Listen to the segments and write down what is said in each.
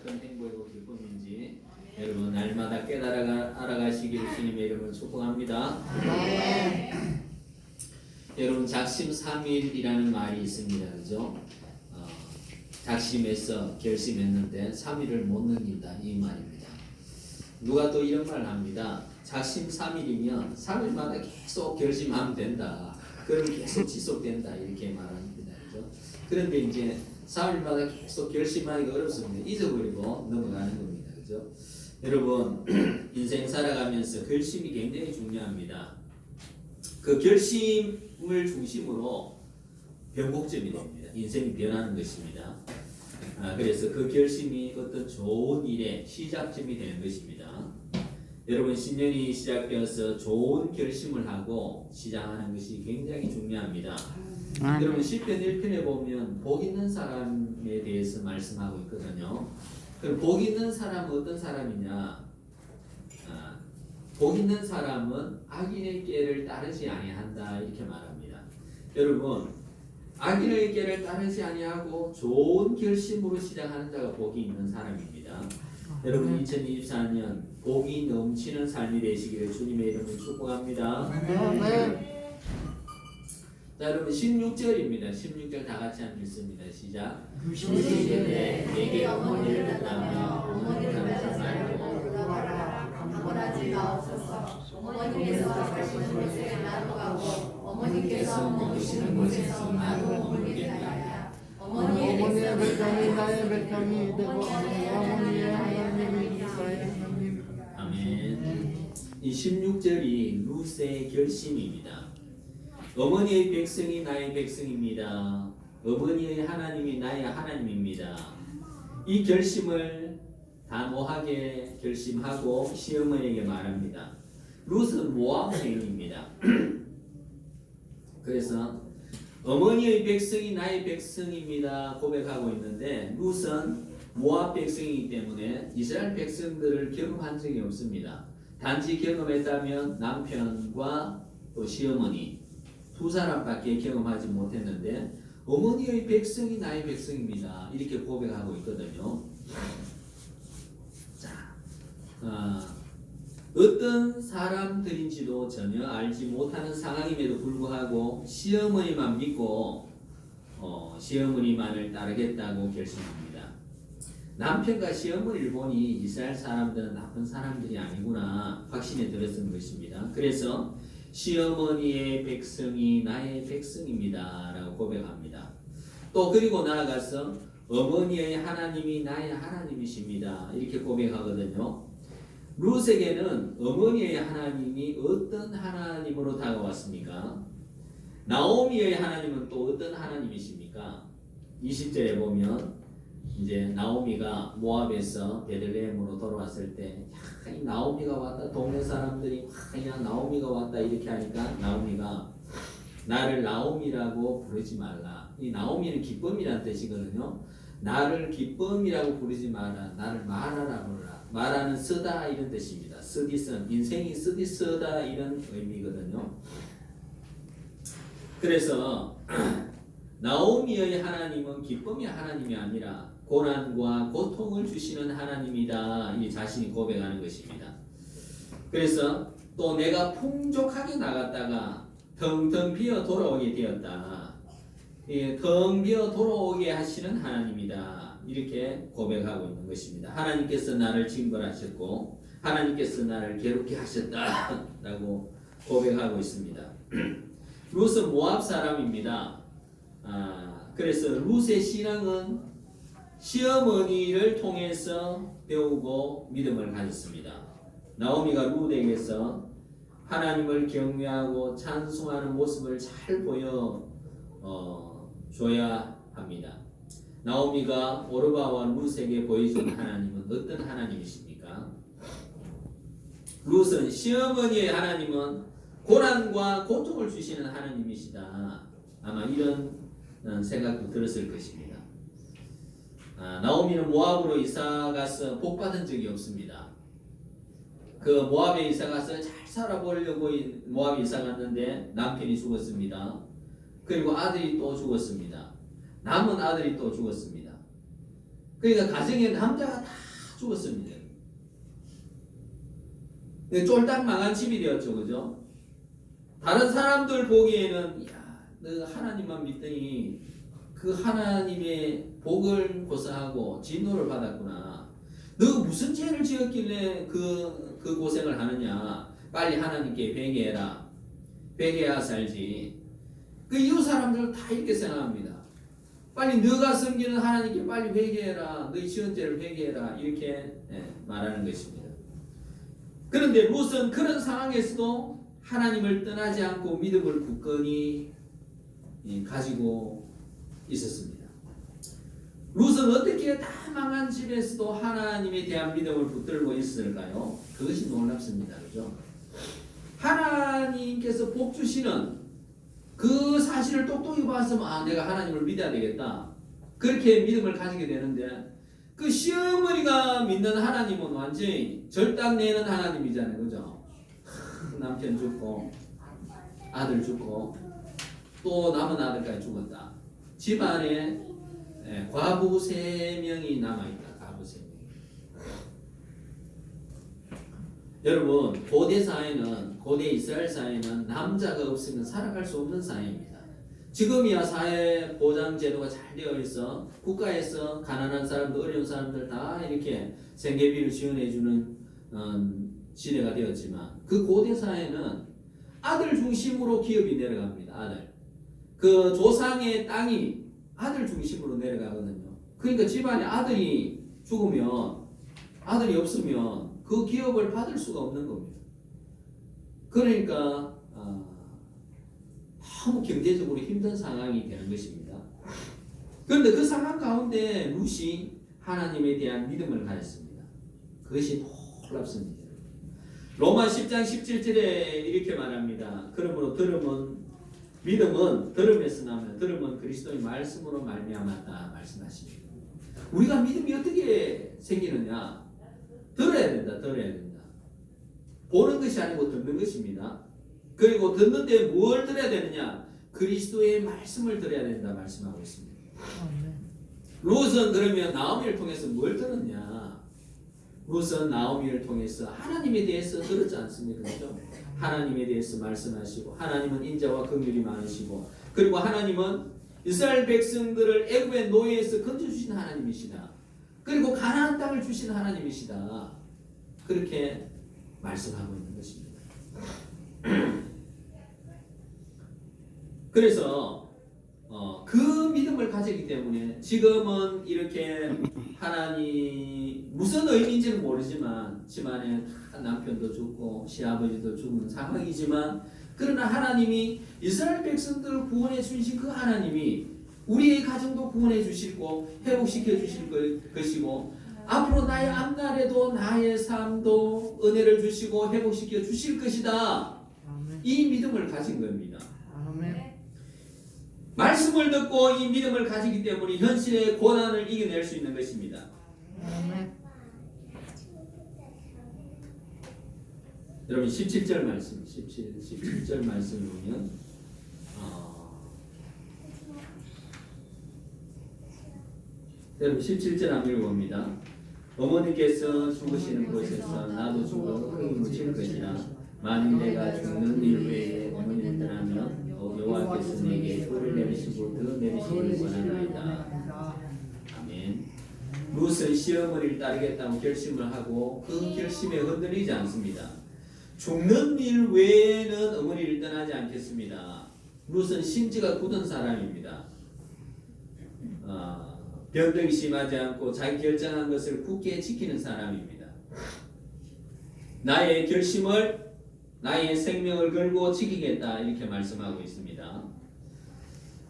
큰 행복이고 기쁨인지 여러분 날마다 깨달아 알아가시기를 주님의 이름으로 축복합니다. 여러분 작심삼일이라는 말이 있습니다. 그죠? 작심해서 결심했는데 3일을 못 넘긴다 이 말입니다. 누가 또 이런 말을 합니다. 작심삼일이면 3일마다 계속 결심하면 된다. 그럼 계속 지속된다 이렇게 말합니다. 그죠? 그런데 이제 3일마다 계속 결심하기가 어렵습니다. 잊어버리고 넘어가는 겁니다. 그죠? 여러분 인생 살아가면서 결심이 굉장히 중요합니다. 그 결심을 중심으로 변곡점이 됩니다. 인생이 변하는 것입니다. 그래서 그 결심이 어떤 좋은 일의 시작점이 되는 것입니다. 여러분 신년이 시작되어서 좋은 결심을 하고 시작하는 것이 굉장히 중요합니다. 여러분 시편 1편에 보면 복 있는 사람에 대해서 말씀하고 있거든요. 그럼 복 있는 사람은 어떤 사람이냐? 복 있는 사람은 악인의 꾀를 따르지 아니한다 이렇게 말합니다. 여러분 악인의 꾀를 따르지 아니하고 좋은 결심으로 시작하는 자가 복이 있는 사람입니다. 여러분 2024년 복이 넘치는 삶이 되시기를 주님의 이름으로 축복합니다. 자 여러분 16절입니다. 16절 다 같이 한번 읽습니다. 시작. 시대 내게 어머니를 만나며 어머니를 만나지 말고 강권하지 마옵소서. 어머니께서 가시는 곳에 나도 가고 어머니께서 머무시는 곳에서 나도 머물겠나이다. 어머니의 백성이 나의 백성이 되고 어머니의 하나님이 나의 하나님. 아멘. 이 16절이 룻의 결심입니다. 어머니의 백성이 나의 백성입니다. 어머니의 하나님이 나의 하나님입니다. 이 결심을 단호하게 결심하고 시어머니에게 말합니다. 룻은 모압 여인입니다. 그래서 어머니의 백성이 나의 백성입니다 고백하고 있는데 룻은 모압 백성이기 때문에 이스라엘 백성들을 경험한 적이 없습니다. 단지 경험했다면 남편과 또 시어머니 두 사람밖에 경험하지 못했는데 어머니의 백성이 나의 백성입니다 이렇게 고백하고 있거든요. 자, 어떤 사람들인지도 전혀 알지 못하는 상황임에도 불구하고 시어머니만 믿고 시어머니만을 따르겠다고 결심합니다. 남편과 시어머니를 보니 이스라엘 사람들은 나쁜 사람들이 아니구나 확신에 들었던 것입니다. 그래서 시어머니의 백성이 나의 백성입니다 라고 고백합니다. 또 그리고 나아가서 어머니의 하나님이 나의 하나님이십니다 이렇게 고백하거든요. 룻에게는 어머니의 하나님이 어떤 하나님으로 다가왔습니까? 나오미의 하나님은 또 어떤 하나님이십니까? 20절에 보면 이제 나오미가 모압에서 베들레헴으로 돌아왔을 때 이 나오미가 왔다 동네 사람들이 야 나오미가 왔다 이렇게 하니까 나오미가 나를 나오미라고 부르지 말라. 이 나오미는 기쁨이란 뜻이거든요. 나를 기쁨이라고 부르지 마라. 나를 마라라 부르라. 마라는 쓰다 이런 뜻입니다. 쓰디쓴 인생이 쓰디쓰다 이런 의미거든요. 그래서 나오미의 하나님은 기쁨의 하나님이 아니라 고난과 고통을 주시는 하나님이다. 이 자신이 고백하는 것입니다. 그래서 또 내가 풍족하게 나갔다가 텅텅 비어 돌아오게 되었다. 텅 비어 돌아오게 하시는 하나님이다. 이렇게 고백하고 있는 것입니다. 하나님께서 나를 징벌하셨고 하나님께서 나를 괴롭게 하셨다. 라고 고백하고 있습니다. 룻은 모압 사람입니다. 그래서 룻의 신앙은 시어머니를 통해서 배우고 믿음을 가졌습니다. 나오미가 룻에게서 하나님을 경외하고 찬송하는 모습을 잘 보여줘야 합니다. 나오미가 오르바와 룻에게 보여준 하나님은 어떤 하나님이십니까? 룻은 시어머니의 하나님은 고난과 고통을 주시는 하나님이시다. 아마 이런 생각도 들었을 것입니다. 나오미는 모압으로 이사가서 복받은 적이 없습니다. 그 모압에 이사가서 잘 살아보려고 모압에 이사갔는데 남편이 죽었습니다. 그리고 아들이 또 죽었습니다. 남은 아들이 또 죽었습니다. 그러니까 가정에 남자가 다 죽었습니다. 쫄딱 망한 집이 되었죠, 그죠? 다른 사람들 보기에는 야, 너 하나님만 믿더니 그 하나님의 복을 고사하고 진노를 받았구나. 너 무슨 죄를 지었길래 그 고생을 하느냐? 빨리 하나님께 회개해라. 회개해야 살지. 그 이웃 사람들 다 이렇게 생각합니다. 빨리 너가 섬기는 하나님께 빨리 회개해라. 너희 지은 죄를 회개해라. 이렇게 말하는 것입니다. 그런데 롯은 그런 상황에서도 하나님을 떠나지 않고 믿음을 굳건히 가지고 있었습니다. 롯은 어떻게 다 망한 집에서도 하나님에 대한 믿음을 붙들고 있을까요? 그것이 놀랍습니다. 그죠? 하나님께서 복 주시는 그 사실을 똑똑히 봤으면 내가 하나님을 믿어야 되겠다. 그렇게 믿음을 가지게 되는데 그 시어머니가 믿는 하나님은 완전히 절단내는 하나님이잖아요. 그죠? 남편 죽고 아들 죽고 또 남은 아들까지 죽었다. 집안에 과부 3명이 남아있다. 과부 3명. 여러분 고대 사회는 고대 이스라엘 사회는 남자가 없으면 살아갈 수 없는 사회입니다. 지금이야 사회 보장 제도가 잘 되어 있어 국가에서 가난한 사람들 어려운 사람들 다 이렇게 생계비를 지원해주는 시대가 되었지만 그 고대 사회는 아들 중심으로 기업이 내려갑니다. 아들. 그 조상의 땅이 아들 중심으로 내려가거든요. 그러니까 집안에 아들이 죽으면 아들이 없으면 그 기업을 받을 수가 없는 겁니다. 그러니까 너무 경제적으로 힘든 상황이 되는 것입니다. 그런데 그 상황 가운데 룻이 하나님에 대한 믿음을 가졌습니다. 그것이 놀랍습니다. 로마 10장 17절에 이렇게 말합니다. 그러므로 믿음은 들음에서 나오며 들음은 그리스도의 말씀으로 말미암았다 말씀하십니다. 우리가 믿음이 어떻게 생기느냐? 들어야 된다. 보는 것이 아니고 듣는 것입니다. 그리고 듣는데 뭘 들어야 되느냐? 그리스도의 말씀을 들어야 된다 말씀하고 있습니다. 롯은 그러면 나오미를 통해서 뭘 들었냐? 롯은 나오미를 통해서 하나님에 대해서 들었지 않습니까? 그렇죠? 하나님에 대해서 말씀하시고 하나님은 인자와 긍휼이 많으시고 그리고 하나님은 이스라엘 백성들을 애굽의 노예에서 건져주신 하나님이시다. 그리고 가나안 땅을 주신 하나님이시다. 그렇게 말씀하고 있는 것입니다. 그래서 그 믿음을 가지기 때문에 지금은 이렇게 하나님 무슨 의미인지는 모르지만 집안에 남편도 죽고 시아버지도 죽는 상황이지만 그러나 하나님이 이스라엘 백성들을 구원해 주신 그 하나님이 우리의 가정도 구원해 주시고 회복시켜 주실 것이고 앞으로 나의 앞날에도 나의 삶도 은혜를 주시고 회복시켜 주실 것이다. 이 믿음을 가진 겁니다. 말씀을 듣고 이 믿음을 가지기 때문에 현실의 고난을 이겨낼 수 있는 것입니다. 여러분 17절 말씀 17절 말씀을 보면 여러분 17절 한번 읽어봅니다. 어머니께서 죽으시는 곳에서 나도 죽어 흙이 묻힐 것이라 만일 내가 죽는 일 외에 어머니를 떠나면 여호와께서 내게 돌을 내리시고 더 내리시기를 원하나이다. 아멘. 룻은 시어머니를 따르겠다고 결심을 하고 그 결심에 흔들리지 않습니다. 죽는 일 외에는 어머니를 떠나지 않겠습니다. 룻은 심지가 굳은 사람입니다. 변덕이 심하지 않고 자기 결정한 것을 굳게 지키는 사람입니다. 나의 결심을 나의 생명을 걸고 지키겠다 이렇게 말씀하고 있습니다.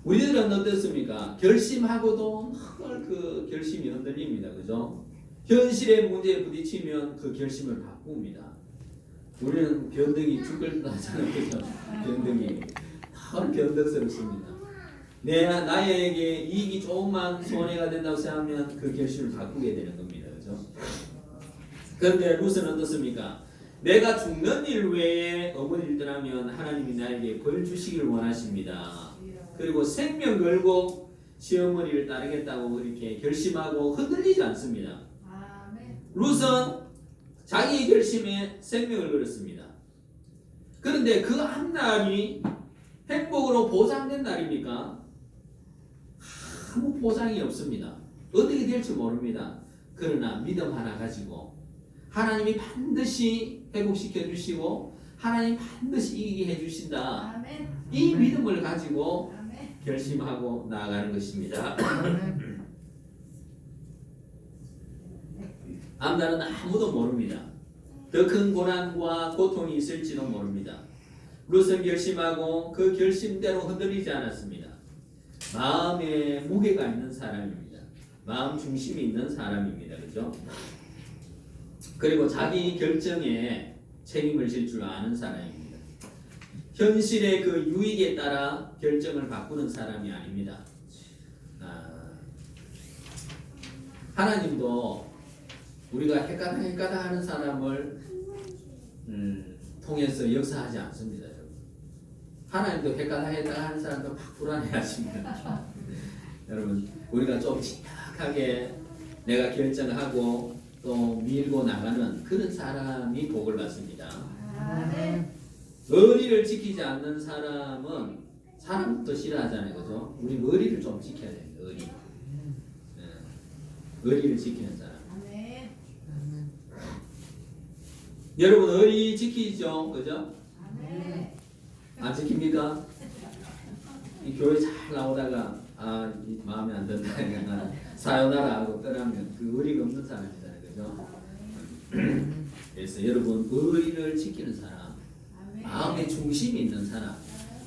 우리들은 어떻습니까? 결심하고도 늘 그 결심이 흔들립니다. 그죠? 현실의 문제에 부딪히면 그 결심을 바꿉니다. 우리는 변덕이 죽을 듯 하잖아요. 그죠? 변덕이 늘 변덕스럽습니다. 나에게 이익이 조금만 손해가 된다고 생각하면 그 결심을 바꾸게 되는 겁니다. 그죠? 그런데 룻은 어떻습니까? 내가 죽는 일 외에 어머니를 떠나면 하나님이 나에게 벌 주시길 원하십니다. 그리고 생명 걸고 시어머니를 따르겠다고 이렇게 결심하고 흔들리지 않습니다. 아멘. 룻은 자기의 결심에 생명을 걸었습니다. 그런데 그 앞날이 행복으로 보장된 날입니까? 아무 보장이 없습니다. 어떻게 될지 모릅니다. 그러나 믿음 하나 가지고 하나님이 반드시 회복시켜 주시고 하나님 반드시 이기게 해주신다. 아멘. 이 믿음을 가지고 아멘. 결심하고 나아가는 것입니다. 앞날은 아무도 모릅니다. 더 큰 고난과 고통이 있을지도 모릅니다. 룻은 결심하고 그 결심대로 흔들리지 않았습니다. 마음에 무게가 있는 사람입니다. 마음 중심이 있는 사람입니다. 그죠? 그리고 자기 결정에 책임을 질 줄 아는 사람입니다. 현실의 그 유익에 따라 결정을 바꾸는 사람이 아닙니다. 하나님도 우리가 헷갈다 하는 사람을 통해서 역사하지 않습니다. 하나님도 헷갈다 하는 사람도 막 불안해하십니다. 여러분, 우리가 좀 침착하게 내가 결정하고 또 밀고 나가는 그런 사람이 복을 받습니다. 아멘. 의리를 지키지 않는 사람은 사람도 싫어하잖아요, 그죠? 우리 의리를 좀 지켜야 돼요. 의리를 지키는 사람. 아멘. 여러분 의리 지키죠, 그죠? 아멘. 안 지킵니까? 이 교회 잘 나오다가 이 마음에 안 든다, 그러니까 사요나라 하고 떠나면 그 의리가 없는 사람이잖아요, 그죠? 그래서 여러분 의리를 지키는 사람, 아멘. 마음의 중심이 있는 사람,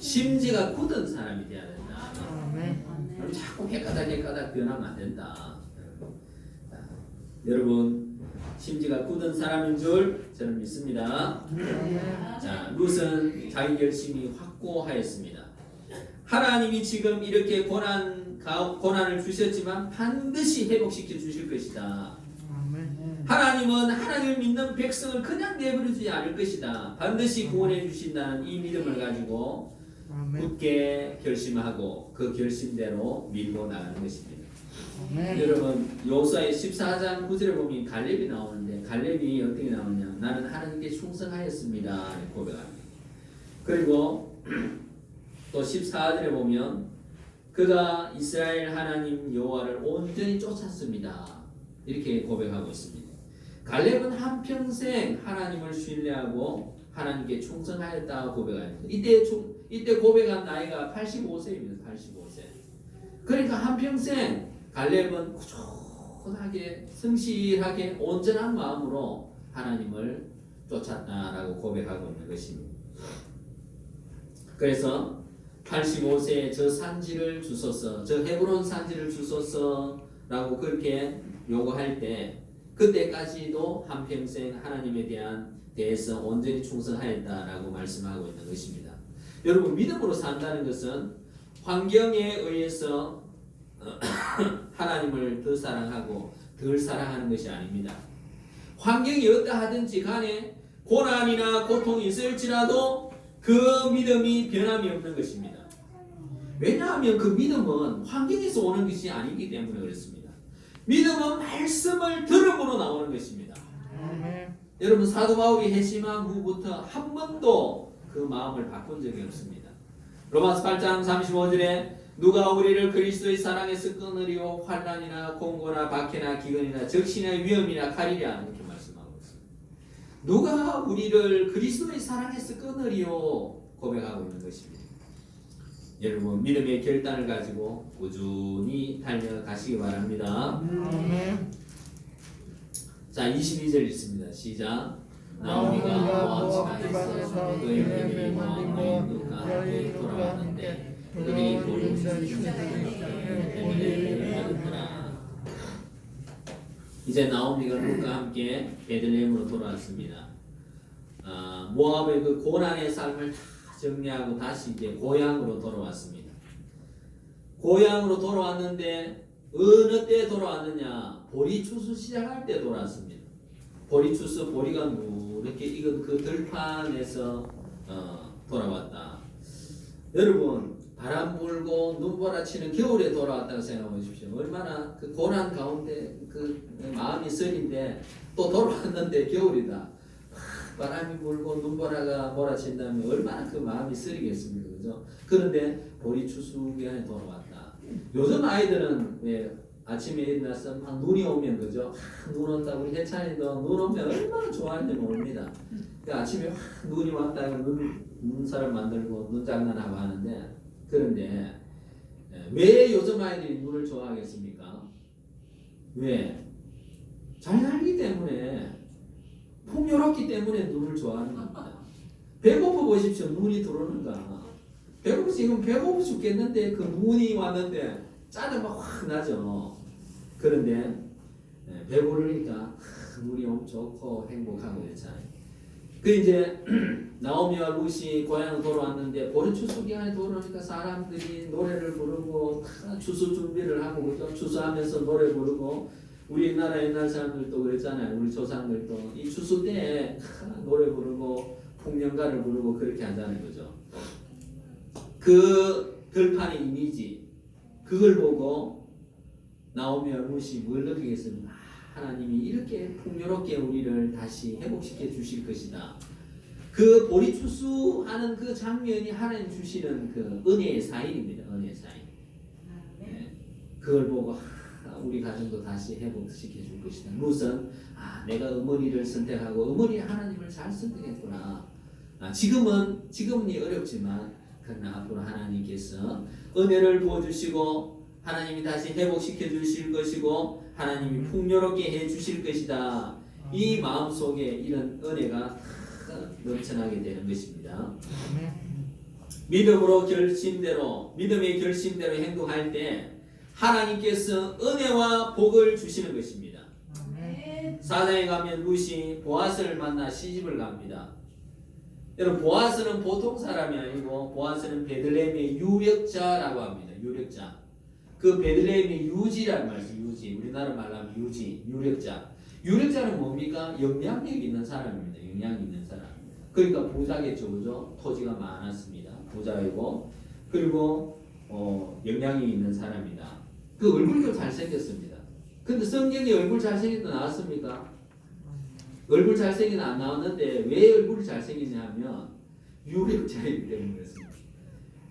심지가 굳은 사람이 돼야 된다. 아멘. 그럼 자꾸 헷가닥 변하면 안 된다. 여러분 심지가 굳은 사람인 줄 저는 믿습니다. 자, 룻은 자기 결심이 확고하였습니다. 하나님이 지금 이렇게 고난을 주셨지만 반드시 회복시켜 주실 것이다. 하나님은 하나님을 믿는 백성을 그냥 내버려두지 않을 것이다. 반드시 구원해 주신다는 이 믿음을 가지고 굳게 결심하고 그 결심대로 밀고 나가는 것입니다. 여러분 여호수아의 14장 9절에 보면 갈렙이 나오는데 갈렙이 어떻게 나오냐? 나는 하나님께 충성하였습니다. 이렇게 고백합니다. 그리고 또 14절에 보면 그가 이스라엘 하나님 여호와를 온전히 쫓았습니다. 이렇게 고백하고 있습니다. 갈렙은 한평생 하나님을 신뢰하고 하나님께 충성하였다고 고백합니다. 이때 고백한 나이가 85세입니다. 85세. 그러니까 한평생 갈렙은 꾸준하게 성실하게 온전한 마음으로 하나님을 쫓았다라고 고백하고 있는 것입니다. 그래서 85세에 저 산지를 주소서, 저 헤브론 산지를 주소서라고 그렇게 요구할 때 그때까지도 한평생 하나님에 대해서 온전히 충성하였다라고 말씀하고 있는 것입니다. 여러분 믿음으로 산다는 것은 환경에 의해서 하나님을 더 사랑하고 덜 사랑하는 것이 아닙니다. 환경이 어떠하든지 간에 고난이나 고통이 있을지라도 그 믿음이 변함이 없는 것입니다. 왜냐하면 그 믿음은 환경에서 오는 것이 아니기 때문에 그렇습니다. 믿음은 말씀을 들음으로 나오는 것입니다. 여러분 사도 바울이 회심한 후부터 한 번도 그 마음을 바꾼 적이 없습니다. 로마서 8장 35절에 누가 우리를 그리스도의 사랑에서 끊으리요 환난이나 공고나 박해나 기근이나 적신이나 위험이나 칼이랴 이렇게 말씀하고 있습니다. 누가 우리를 그리스도의 사랑에서 끊으리요 고백하고 있는 것입니다. 여러분 믿음의 결단을 가지고 꾸준히 달려가시기 바랍니다. 자 22절 있습니다. 시작. 나오미가 모압 지방에서 그의 며느리 모압의 누가 함께 돌아왔는데 그들이 보는 이제 나오미가 룻과 함께 베들레헴으로 돌아왔습니다. 모압의 그 고난의 삶을 다 정리하고 다시 이제 고향으로 돌아왔습니다. 고향으로 돌아왔는데 어느 때 돌아왔느냐? 보리 추수 시작할 때 돌아왔습니다. 보리 추수 보리가 누렇게 익은 그 들판에서 돌아왔다. 여러분 바람 불고 눈보라치는 겨울에 돌아왔다고 생각해 보십시오. 얼마나 그 고난 가운데 그 마음이 쓰린데 또 돌아왔는데 겨울이다. 바람이 불고 눈보라가 몰아친다면 얼마나 그 마음이 쓰리겠습니까, 그죠? 그런데 보리 추수기간에 돌아왔다. 요즘 아이들은 왜 아침에 일어나서 막 눈이 오면 그죠? 눈 온다 우리 혜찬이도 눈 오면 얼마나 좋아하는지 모릅니다. 그러니까 아침에 확 눈이 왔다가 눈사람 만들고 눈 장난하고 하는데 그런데 왜 요즘 아이들이 눈을 좋아하겠습니까? 왜? 잘 살기 때문에 풍요롭기 때문에 눈을 좋아하는 겁니다. 배고파 보십시오. 눈이 들어오는가. 지금 배고파 죽겠는데 그 눈이 왔는데 짜증 확 나죠. 그런데 배부르니까 눈이 엄청 좋고 행복하고 그렇잖아요. 그 이제 나오미와 룻이 고향으로 돌아왔는데 보리 추수 기간에 돌아오니까 사람들이 노래를 부르고 추수 준비를 하고 그죠? 추수하면서 노래 부르고 우리나라 옛날 사람들도 그랬잖아요. 우리 조상들도 이 추수 때 노래 부르고 풍년가를 부르고 그렇게 하자는 거죠. 그 들판의 이미지 그걸 보고 나오미와 룻이 뭘 느끼겠습니까? 하나님이 이렇게 풍요롭게 우리를 다시 회복시켜 주실 것이다. 그 보리 추수하는 그 장면이 하나님 주시는 그 은혜의 사인입니다. 은혜의 사인. 네. 그걸 보고 우리 가정도 다시 회복시켜 줄 것이다. 룻은 내가 어머니를 선택하고 어머니 하나님을 잘 선택했구나. 지금은 어렵지만 그러나 앞으로 하나님께서 은혜를 부어주시고 하나님이 다시 회복시켜 주실 것이고 하나님이 풍요롭게 해 주실 것이다. 이 마음속에 이런 은혜가 넘쳐나게 되는 것입니다. 믿음의 결심대로 행동할 때 하나님께서 은혜와 복을 주시는 것입니다. 사장에 가면 룻이 보아스를 만나 시집을 갑니다. 여러분 보아스는 보통 사람이 아니고 보아스는 베들레헴의 유력자라고 합니다. 유력자. 그 베들레헴의 유지라는 말이죠. 유지. 우리나라 말로 하면 유지. 유력자. 유력자는 뭡니까? 영향력 있는 사람입니다. 영향 있는 사람. 그러니까 부자겠죠. 그죠? 토지가 많았습니다. 부자이고 그리고 영향이 있는 사람이다. 그 얼굴도 잘생겼습니다. 근데 성경에 얼굴 잘생긴 거 나왔습니까? 얼굴 잘생긴 안 나왔는데 왜 얼굴이 잘생기냐 하면 유력자이기 때문에 그렇습니다.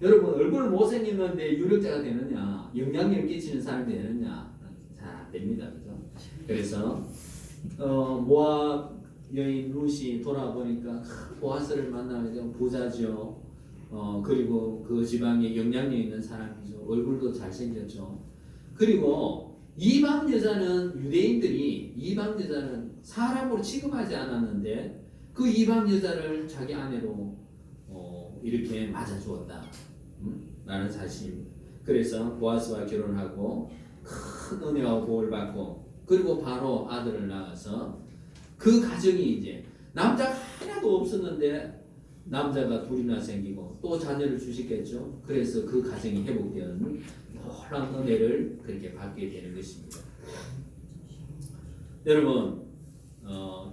여러분 얼굴 못생겼는데 유력자가 되느냐 영향력을 끼치는 사람이 되느냐 잘 안 됩니다. 그죠? 그래서 모압 여인 룻이 돌아보니까 보아스를 만나면 부자죠. 그리고 그 지방에 영향력 있는 사람이죠. 얼굴도 잘생겼죠. 그리고 이방 여자는 유대인들이 이방 여자는 사람으로 취급하지 않았는데 그 이방 여자를 자기 아내로 이렇게 맞아주었다. 라는 사실입니다. 그래서 보아스와 결혼하고 큰 은혜와 복을 받고 그리고 바로 아들을 낳아서 그 가정이 이제 남자가 하나도 없었는데 남자가 둘이나 생기고 또 자녀를 주시겠죠. 그래서 그 가정이 회복되는 놀라운 은혜를 그렇게 받게 되는 것입니다. 여러분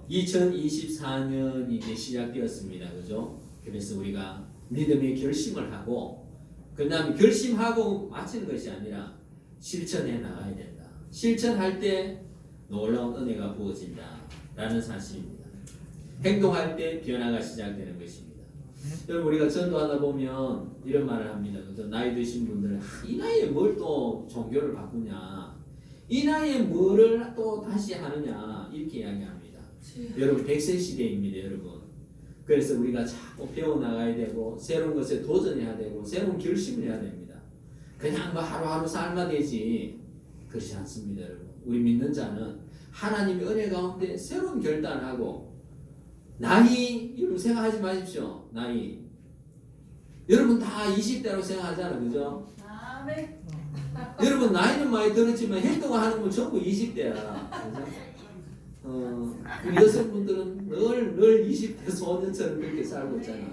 2024년이 이제 시작되었습니다. 그죠? 그래서 우리가 믿음의 결심을 하고 그 다음에 결심하고 마치는 것이 아니라 실천해 나가야 된다. 실천할 때 놀라운 은혜가 부어진다 라는 사실입니다. 행동할 때 변화가 시작되는 것입니다. 여러분 우리가 전도하다 보면 이런 말을 합니다. 그래서 나이 드신 분들은 이 나이에 뭘 또 종교를 바꾸냐 이 나이에 뭐를 또 다시 하느냐 이렇게 이야기합니다. 여러분 100세 시대입니다. 여러분 그래서 우리가 자꾸 배워나가야 되고 새로운 것에 도전해야 되고 새로운 결심을 해야 됩니다. 그냥 뭐 하루하루 삶아 되지 그렇지 않습니다. 여러분 우리 믿는 자는 하나님의 은혜 가운데 새로운 결단을 하고 나이 여러분 생각하지 마십시오. 나이 여러분 다 20대라고 생각하잖아요. 그죠? 여러분 나이는 많이 들었지만 행동을 하는 건 전부 20대야. 그죠? 우리 여성분들은 늘 20대 소년처럼 그렇게 살고 있잖아.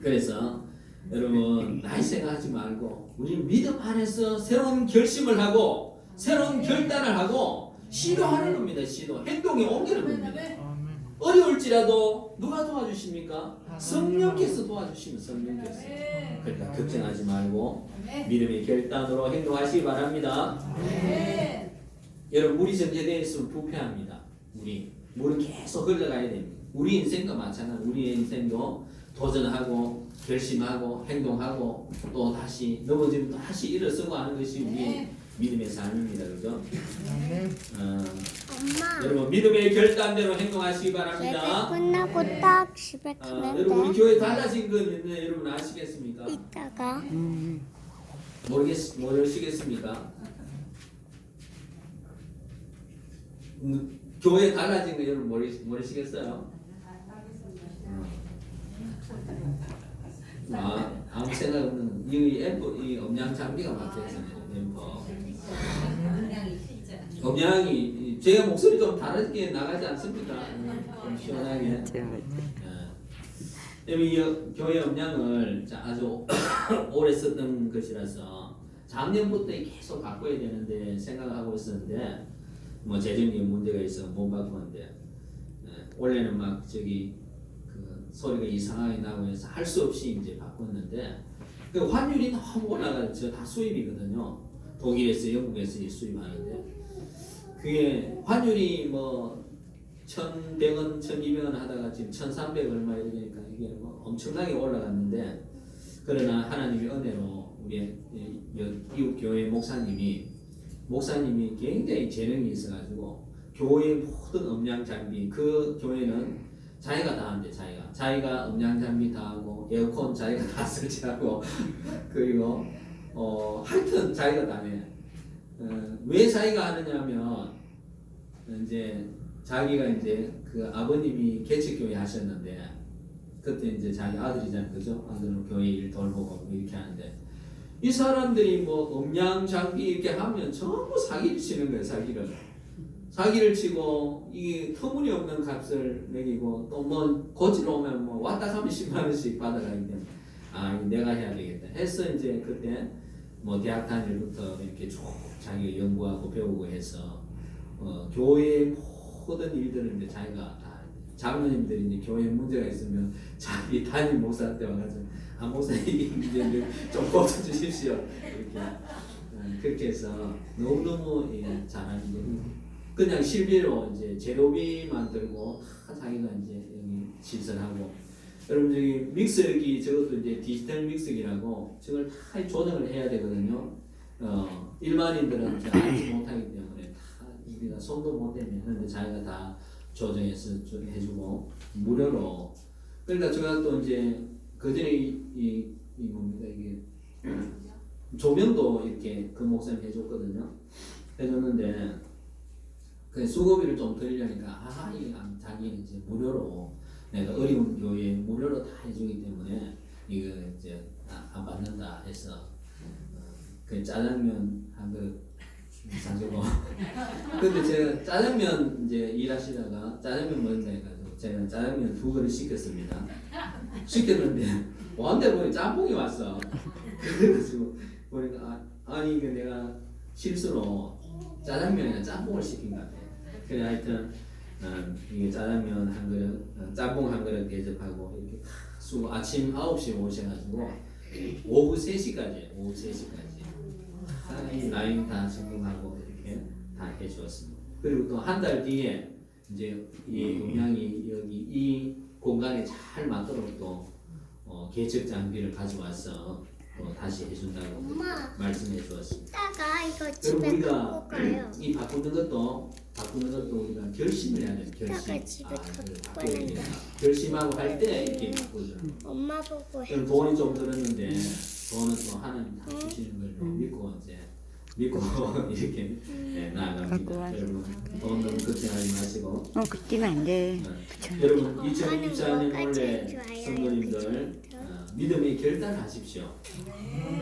그래서 여러분 나이 생각하지 말고 우리 믿음 안에서 새로운 결심을 하고 새로운 결단을 하고 시도하는 겁니다. 시도 행동에 옮기는 겁니다. 어려울지라도 누가 도와주십니까? 성령께서 도와주시면 성령께서. 그러니까 걱정하지 말고 믿음의 결단으로 행동하시기 바랍니다. 여러분 물이 정제되어 있으면 부패합니다. 물은 계속 흘러가야 됩니다. 우리 인생과 마찬가지. 우리의 인생도 도전하고 결심하고 행동하고 또 다시 넘어지면 또 다시 일어서고 하는 것이 우리 믿음의 삶입니다. 그죠? 엄마. 여러분 믿음의 결단대로 행동하시기 바랍니다. 끝나고 딱 집에 여러분 우리 가면 교회 달라진 건 있는데 여러분 아시겠습니까? 돼. 이따가 모르시겠습니까? 교회 달라진 거 여러분 모르시겠어요? 아무 생각 없는 이 음량 장비가 바뀌었잖아요. 음량이 제 목소리 좀 다르게 나가지 않습니까? 좀 시원하게. 이 교회 음량을 아주 오래 썼던 것이라서 작년부터 계속 바꿔야 되는데 생각하고 있었는데 뭐 재정적인 문제가 있어 못 바꾸는데 원래는 막 그 소리가 이상하게 나고 해서 할 수 없이 이제 바꿨는데 그 환율이 너무 올라가서 다 수입이거든요. 독일에서 영국에서 수입하는데 그게 환율이 뭐 1,100원, 1,200원 하다가 지금 1,300 얼마 이러니까 이게 뭐 엄청나게 올라갔는데 그러나 하나님의 은혜로 우리 이웃 교회 목사님이 굉장히 재능이 있어가지고 교회 모든 음량 장비 그 교회는 자기가 다 하는데 자기가 음량 장비 다 하고 에어컨 자기가 다 설치하고 그리고 하여튼 자기가 다 해. 왜 자기가 하느냐면 이제 자기가 이제 그 아버님이 개척교회 하셨는데 그때 이제 자기 아들이잖아요, 그죠? 아들은 교회 일 돌보고 이렇게 하는데 이 사람들이 뭐 음량 장비 이렇게 하면 전부 사기를 치는 거예요, 사기를 치고 이게 터무니없는 값을 매기고 또 뭐 고치러 오면 뭐 왔다 가면 10만 원씩 받아가기 때문에 이거 내가 해야 되겠다 해서 이제 그때 뭐 대학 다닐부터 이렇게 쭉 자기가 연구하고 배우고 해서 교회의 모든 일들을 이제 자기가 다 장로님들이 이제 교회에 문제가 있으면 자기 담임 목사한테 와가지고 목사님 이 문제를 좀 고쳐주십시오 이렇게 그렇게 해서 너무너무 잘하는 거 그냥 실비로 이제 재료비만 들고 다 자기가 이제 여기 시설하고 여러분 저기 믹서기 저것도 이제 디지털 믹서기라고 저걸 다 조정을 해야 되거든요. 일반인들은 잘 알지 못하기 때문에 다 우리가 손도 못 대면 하는데 자기가 다 조정해서 해주고 무료로 그러니까 제가 또 이제 그 전에 이 뭡니까 이게 조명도 이렇게 그 목사님 해줬거든요. 해줬는데 그 수고비를 좀 드리려니까 자기는 이제 무료로 내가 어려운 교회에 무료로 다 해주기 때문에 이거 이제 안 받는다 해서 그 짜장면 한 그릇 사주고 근데 제가 짜장면 이제 일하시다가 짜장면 먹는다 해가지고 제가 짜장면 2그릇 시켰습니다. 시켰는데 원대 보니 짬뽕이 왔어. 그래가지고 보니까 아니 이게 내가 실수로 짜장면이나 짬뽕을 시킨 것 같아. 그래 하여튼 이게 짜장면 한 그릇, 짬뽕 한 그릇 대접하고 이렇게 수고 아침 9시에 오셔가지고 오후 3시까지 이 라인 다 점검하고 이렇게 다 해주었습니다. 그리고 또 한 달 뒤에 이제 이 음향이 여기 이 공간에 잘 맞도록 또 개척 장비를 가져와서 또 다시 해준다고 엄마. 말씀해 주었습니다. 이따가 이거 여러분 집에 우리가 갖고 가요. 이 바꾸는 것도 우리가 결심을 해야 돼요. 이따가 집에 이걸 갖고 바꿔야 있는데. 된다. 결심하고 할 때 이렇게 바꾸죠. 엄마 보고 해. 그럼 돈이 좀 들었는데 돈은 또 하나님 다 주시는 걸로 믿고 믿고 이렇게 나아갑니다. 여러분 돈 너무 걱정하지 마시고 그때는 안 돼. 여러분 2024년 올해 성도님들 믿음의 결단하십시오.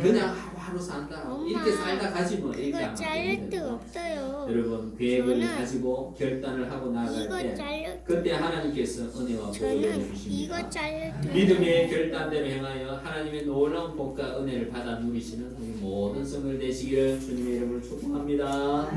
그냥 하루하루 산다 이렇게 살다 가지 뭐 이렇게 이거 하면 자를 안 데가 됩니다. 없어요. 여러분 계획을 저는 가지고 결단을 하고 나아갈 이거 때 자를 그때 하나님께서 은혜와 복을 저는 주십니다. 이거 자를 데 믿음의 결단대로 행하여 하나님의 놀라운 복과 은혜를 받아 누리시는 우리 모든 성을 되시기를 주님의 이름으로 축복합니다.